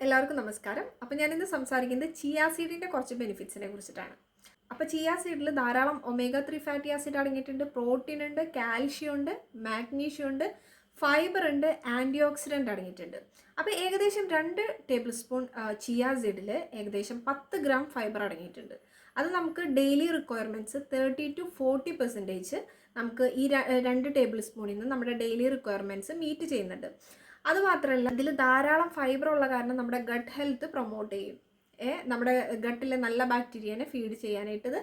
എല്ലാവർക്കും നമസ്കാരം. അപ്പോൾ ഞാനിന്ന് സംസാരിക്കുന്നത് ചിയ സീഡിൻ്റെ കുറച്ച് ബെനിഫിറ്റ്സിനെ കുറിച്ചിട്ടാണ്. അപ്പോൾ ചിയ സീഡിൽ ധാരാളം ഒമേഗ 3 ഫാറ്റി ആസിഡ് അടങ്ങിയിട്ടുണ്ട്, പ്രോട്ടീൻ ഉണ്ട്, കാൽഷ്യം ഉണ്ട്, മാഗ്നീഷ്യം ഉണ്ട്, ഫൈബർ ഉണ്ട്, ആൻറ്റി ഓക്സിഡൻ്റ് അടങ്ങിയിട്ടുണ്ട്. അപ്പോൾ ഏകദേശം 2 ടേബിൾ സ്പൂൺ ചിയ സീഡിൽ ഏകദേശം 10 ഗ്രാം ഫൈബർ അടങ്ങിയിട്ടുണ്ട്. അത് നമുക്ക് ഡെയിലി റിക്വയർമെൻറ്റ്സ് 30 to 40% നമുക്ക് ഈ 2 ടേബിൾ സ്പൂണിൽ നിന്ന് നമ്മുടെ ഡെയിലി റിക്വയർമെൻറ്റ്സ് മീറ്റ് ചെയ്യുന്നുണ്ട്. അതുമാത്രമല്ല, ഇതിൽ ധാരാളം ഫൈബർ ഉള്ള കാരണം നമ്മുടെ ഗട്ട് ഹെൽത്ത് പ്രൊമോട്ട് ചെയ്യും. നമ്മുടെ ഗട്ടിലെ നല്ല ബാക്ടീരിയനെ ഫീഡ് ചെയ്യാനായിട്ട് ഇത്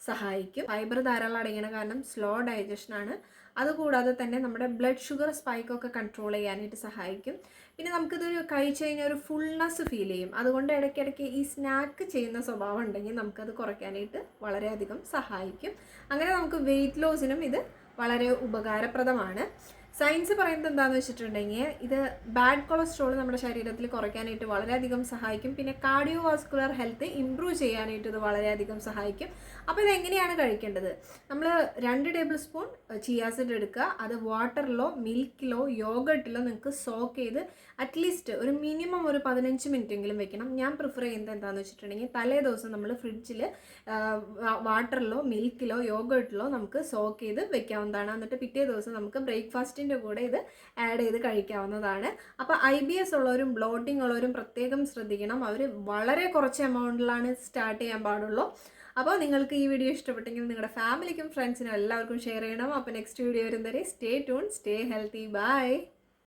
സഹായിക്കും. ഫൈബർ ധാരാളം അടങ്ങുന്ന കാരണം സ്ലോ ഡൈജഷനാണ്. അതുകൂടാതെ തന്നെ നമ്മുടെ ബ്ലഡ് ഷുഗർ സ്പൈക്കൊക്കെ കൺട്രോൾ ചെയ്യാനായിട്ട് സഹായിക്കും. പിന്നെ നമുക്കിതൊരു കഴിച്ചു കഴിഞ്ഞാൽ ഒരു ഫുൾനെസ് ഫീൽ ചെയ്യും. അതുകൊണ്ട് ഇടയ്ക്കിടയ്ക്ക് ഈ സ്നാക്ക് ചെയ്യുന്ന സ്വഭാവം ഉണ്ടെങ്കിൽ നമുക്കത് കുറയ്ക്കാനായിട്ട് വളരെയധികം സഹായിക്കും. അങ്ങനെ നമുക്ക് വെയിറ്റ് ലോസിനും ഇത് വളരെ ഉപകാരപ്രദമാണ്. സയൻസ് പറയുന്നത് എന്താണെന്ന് വെച്ചിട്ടുണ്ടെങ്കിൽ ഇത് ബാഡ് കൊളസ്ട്രോൾ നമ്മുടെ ശരീരത്തിൽ കുറയ്ക്കാനായിട്ട് വളരെയധികം സഹായിക്കും. പിന്നെ കാർഡിയോ വാസ്കുലർ ഹെൽത്ത് ഇമ്പ്രൂവ് ചെയ്യാനായിട്ട് ഇത് വളരെയധികം സഹായിക്കും. അപ്പോൾ ഇതെങ്ങനെയാണ് കഴിക്കേണ്ടത്? നമ്മൾ 2 ടേബിൾ സ്പൂൺ ചിയാസിഡ് എടുക്കുക. അത് വാട്ടറിലോ മിൽക്കിലോ യോഗട്ടിലോ നിങ്ങൾക്ക് സോക്ക് ചെയ്ത് അറ്റ്ലീസ്റ്റ് ഒരു മിനിമം ഒരു 15 മിനിറ്റെങ്കിലും വെക്കണം. ഞാൻ പ്രിഫർ ചെയ്യുന്നത് എന്താണെന്ന് വെച്ചിട്ടുണ്ടെങ്കിൽ തലേ ദിവസം നമ്മൾ ഫ്രിഡ്ജിൽ വാട്ടറിലോ മിൽക്കിലോ യോഗട്ടിലോ നമുക്ക് സോക്ക് ചെയ്ത് വെക്കാവുന്നതാണ്. എന്നിട്ട് പിറ്റേ ദിവസം നമുക്ക് ബ്രേക്ക്ഫാസ്റ്റിൻ്റെ കൂടെ ഇത് ആഡ് ചെയ്ത് കഴിക്കാവുന്നതാണ്. അപ്പോൾ IBS ഉള്ളവരും ബ്ലോട്ടിംഗ് ഉള്ളവരും പ്രത്യേകം ശ്രദ്ധിക്കണം. അവർ വളരെ കുറച്ച് എമൗണ്ടിലാണ് സ്റ്റാർട്ട് ചെയ്യാൻ പാടുള്ളൂ. അപ്പോൾ നിങ്ങൾക്ക് ഈ വീഡിയോ ഇഷ്ടപ്പെട്ടെങ്കിൽ നിങ്ങളുടെ ഫാമിലിക്കും ഫ്രണ്ട്സിനും എല്ലാവർക്കും ഷെയർ ചെയ്യണം. അപ്പോൾ നെക്സ്റ്റ് വീഡിയോ വരുന്നവരെ stay tune, stay healthy, by.